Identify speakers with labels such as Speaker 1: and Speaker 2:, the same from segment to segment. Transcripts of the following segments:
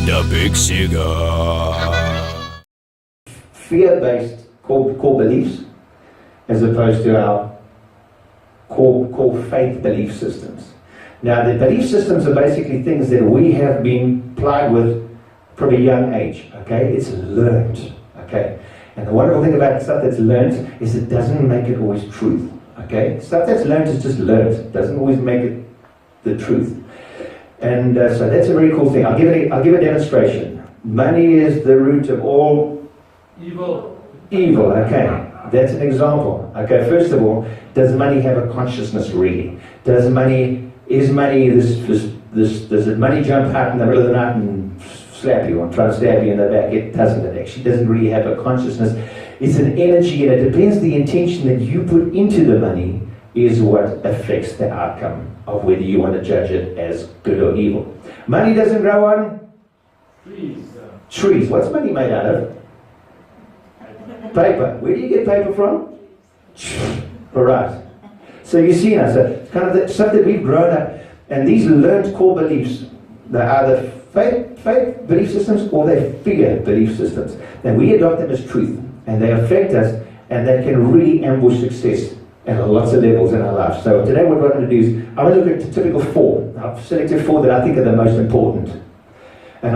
Speaker 1: The Big Cigar.
Speaker 2: Fear-based core beliefs, as opposed to our core faith belief systems. Now, the belief systems are basically things that we have been plied with from a young age. Okay, it's learned. Okay, and the wonderful thing about stuff that's learned is it doesn't make it always truth. Okay, stuff that's learned is just learned. It doesn't always make it the truth. And so that's a very cool thing. I'll give a demonstration. Money is the root of all
Speaker 3: evil.
Speaker 2: Okay, that's an example. Okay, first of all, does money have a consciousness really? Does money jump out in the middle of the night and slap you or try to stab you in the back? It doesn't. It actually doesn't really have a consciousness. It's an energy, and it depends. The intention that you put into the money is what affects the outcome of whether you want to judge it as good or evil. Money doesn't grow on trees. What's money made out of? Paper. Where do you get paper from? All right. So you see now, so it's kind of the stuff that we've grown up, and these learned core beliefs, they're either faith belief systems or they're fear belief systems. And we adopt them as truth, and they affect us, and they can really ambush success at lots of levels in our life. So today what we're going to do is, I'm going to look at the typical 4. I've selected 4 that I think are the most important. And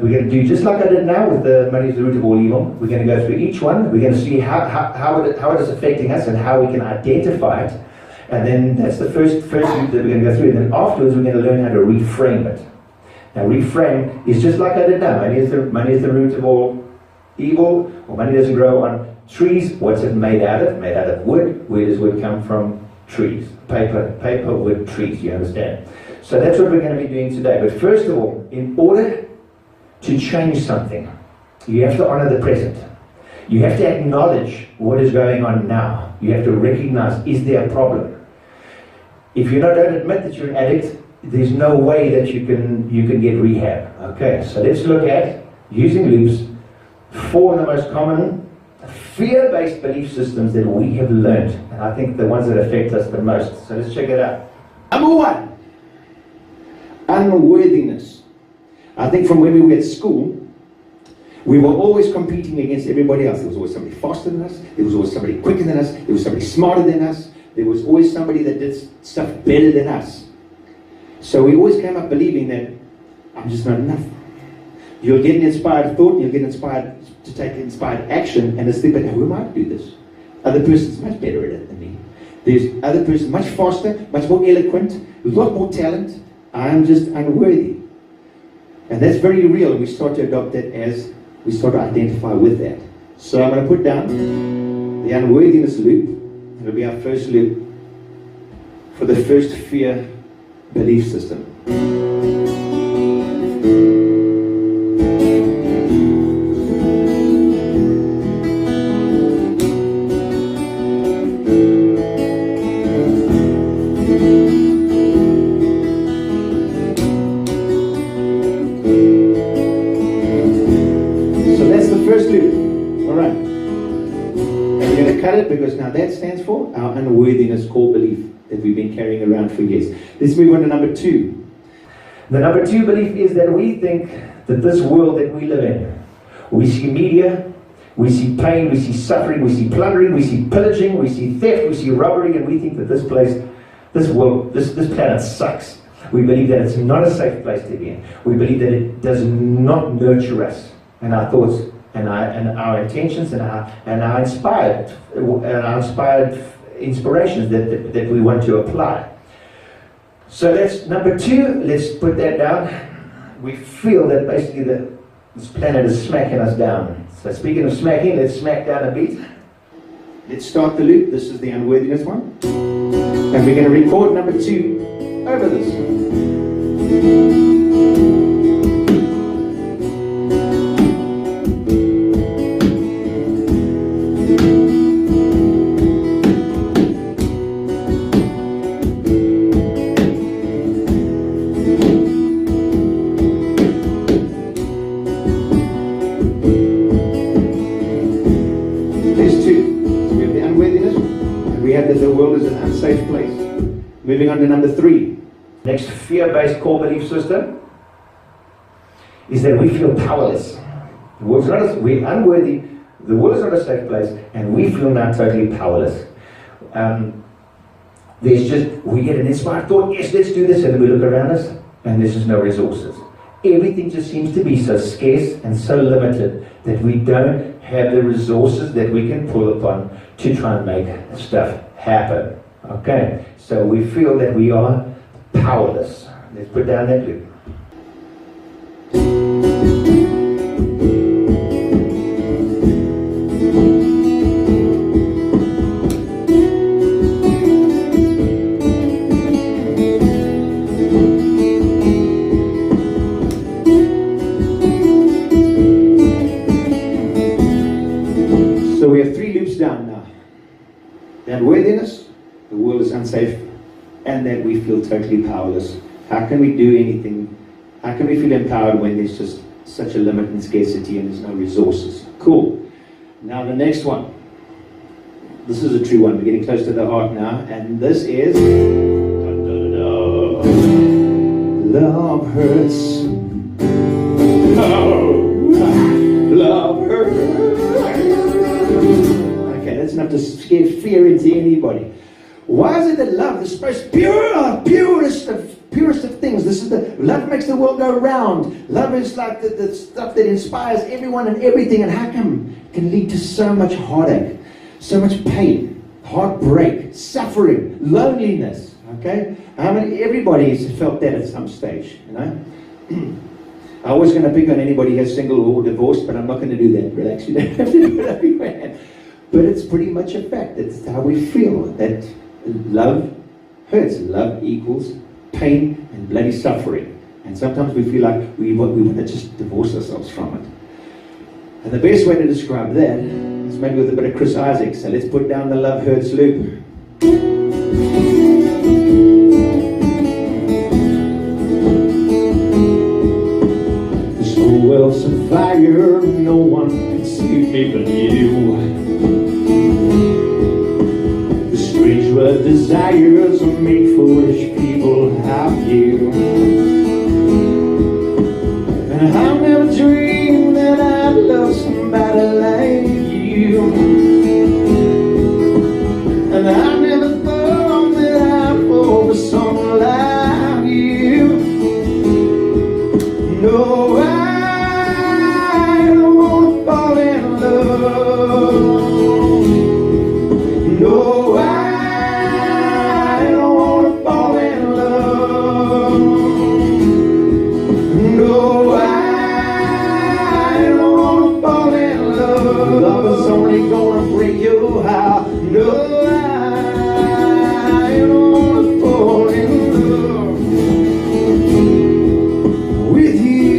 Speaker 2: we're going to do just like I did now with the money is the root of all evil. We're going to go through each one. We're going to see how it is affecting us and how we can identify it. And then that's the first loop that we're going to go through. And then afterwards we're going to learn how to reframe it. Now reframe is just like I did now. Money is the root of all evil, or money doesn't grow on trees. What's it made out of? Made out of wood. Where does wood come from? Trees. Paper, wood, trees, you understand? So that's what we're going to be doing today. But first of all, in order to change something, you have to honor the present. You have to acknowledge what is going on now. You have to recognize, is there a problem? If you don't admit that you're an addict, there's no way that you can get rehab. Okay, so let's look at, using loops, 4 of the most common fear-based belief systems that we have learned, and I think the ones that affect us the most. So let's check it out. Number 1, unworthiness. I think from when we were at school, we were always competing against everybody else. There was always somebody faster than us, there was always somebody quicker than us, there was somebody smarter than us, there was always somebody that did stuff better than us. So we always came up believing that I'm just not enough. You'll get an inspired thought, you'll get inspired to take inspired action, and it's but who am I to do this? Other person's much better at it than me. There's other person much faster, much more eloquent, a lot more talent. I'm just unworthy. And that's very real. We start to adopt that as we start to identify with that. So I'm going to put down the unworthiness loop. It'll be our first loop for the first fear belief system. Because now that stands for our unworthiness core belief that we've been carrying around for years. Let's move on to number 2. The number 2 belief is that we think that this world that we live in, we see media, we see pain, we see suffering, we see plundering, we see pillaging, we see theft, we see robbery, and we think that this place, this world, this planet sucks. We believe that it's not a safe place to be in. We believe that it does not nurture us and our thoughts and our intentions and our inspired inspirations that we want to apply. So that's number 2. Let's put that down. We feel that basically this planet is smacking us down. So speaking of smacking, let's smack down a beat. Let's start the loop. This is the unworthiness one, and we're going to record number 2 over this. The world is an unsafe place. Moving on to number 3. Next fear-based core belief system is that we feel powerless. The world's not we're unworthy, the world is not a safe place, and we feel now totally powerless. We get an inspired thought, yes, let's do this, and then we look around us, and there's just no resources. Everything just seems to be so scarce and so limited that we don't have the resources that we can pull upon to try and make stuff happen. Okay, so we feel that we are powerless. Let's put down that loop. So we have 3 loops down now. The unworthiness, the world is unsafe, and that we feel totally powerless. How can we do anything? How can we feel empowered when there's just such a limit and scarcity and there's no resources? Cool. Now the next one. This is a true one. We're getting close to the heart now, and this is love hurts. Love hurts. Okay, that's enough to scare fear into anybody. Why is it that love is the most purest of things? This is love makes the world go round. Love is like the stuff that inspires everyone and everything. And how come it can lead to so much heartache, so much pain, heartbreak, suffering, loneliness? Okay, everybody's felt that at some stage, you know. I'm always going to pick on anybody who's single or divorced, but I'm not going to do that. Relax, you don't have to do it everywhere. But it's pretty much a fact. It's how we feel, that love hurts. Love equals pain and bloody suffering. And sometimes we feel like we want to just divorce ourselves from it. And the best way to describe that is maybe with a bit of Chris Isaak. So let's put down the love hurts loop. This whole world's on fire, no one can save me but you. Strange what desires make foolish people have you. And I've never dreamed that I'd love somebody like you. And I never thought that I'd fall for someone like you. No, I don't want to fall in love. No, I don't want to fall in love. No, I don't want to fall in love. Love is only gonna break your heart. No, I don't want to fall in love with you.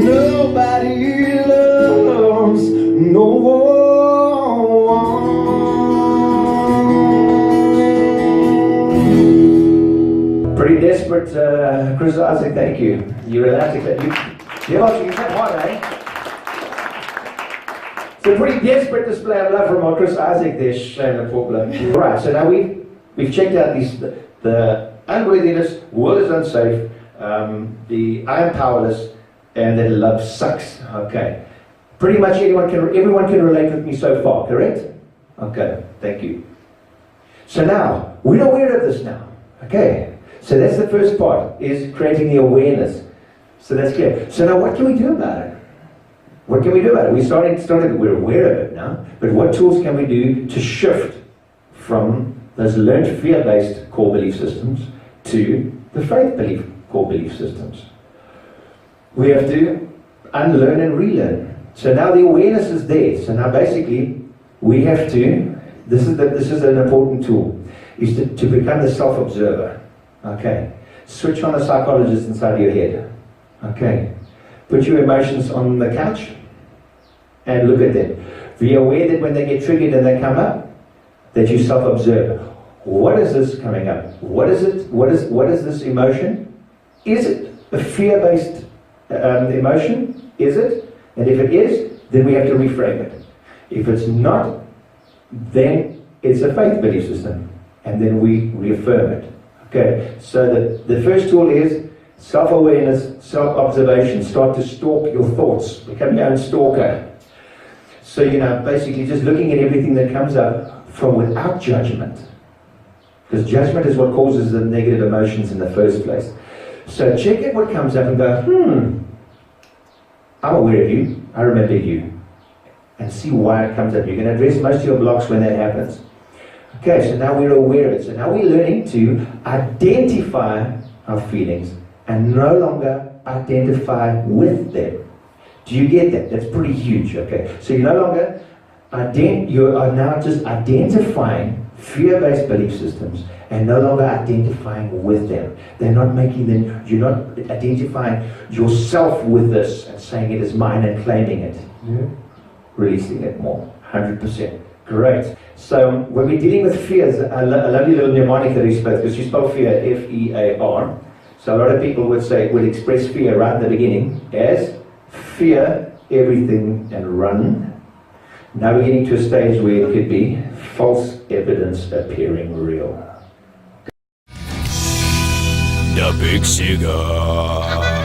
Speaker 2: Nobody loves no one. Pretty desperate, Chris Isaak, thank you. You're allowed to you're that hard, eh? It's a pretty desperate display of love from our Chris Isaak there, shame the poor bloke. Right, so now we've checked out the unworthiness, world is unsafe, the I am powerless, and that love sucks. Okay. Pretty much everyone can relate with me so far, correct? Okay, thank you. So now, we're aware of this now. Okay. So that's the first part, is creating the awareness. So that's clear. So now what can we do about it? What can we do about it? We're aware of it now, but what tools can we do to shift from those learned fear-based core belief systems to the faith-belief core belief systems? We have to unlearn and relearn. So now the awareness is there. So now basically we have to, this is an important tool, is to become the self-observer. Okay. Switch on the psychologist inside your head. Okay. Put your emotions on the couch and look at them. Be aware that when they get triggered and they come up, that you self-observe. What is this coming up? What is it? What is this emotion? Is it a fear-based emotion? Is it And if it is, then we have to reframe it. If it's not, then it's a faith belief system. And then we reaffirm it. Okay, so the first tool is self-awareness, self-observation. Start to stalk your thoughts. Become your own stalker. So, basically just looking at everything that comes up from without judgment. Because judgment is what causes the negative emotions in the first place. So check out what comes up and go, I'm aware of you. I remember you. And see why it comes up. You can address most of your blocks when that happens. Okay, so now we're aware of it. So now we're learning to identify our feelings and no longer identify with them. Do you get that? That's pretty huge, okay? So you're no longer, you are now just identifying fear-based belief systems and no longer identifying with them. They're not making them, you're not identifying yourself with this and saying it is mine and claiming it. Yeah. Releasing it more, 100%. Great. So when we're dealing with fears, a lovely little mnemonic that he spoke, because you spell fear F-E-A-R. So a lot of people would express fear right at the beginning as fear everything and run. Now we're getting to a stage where it could be false evidence appearing real.
Speaker 1: The Big Cigar.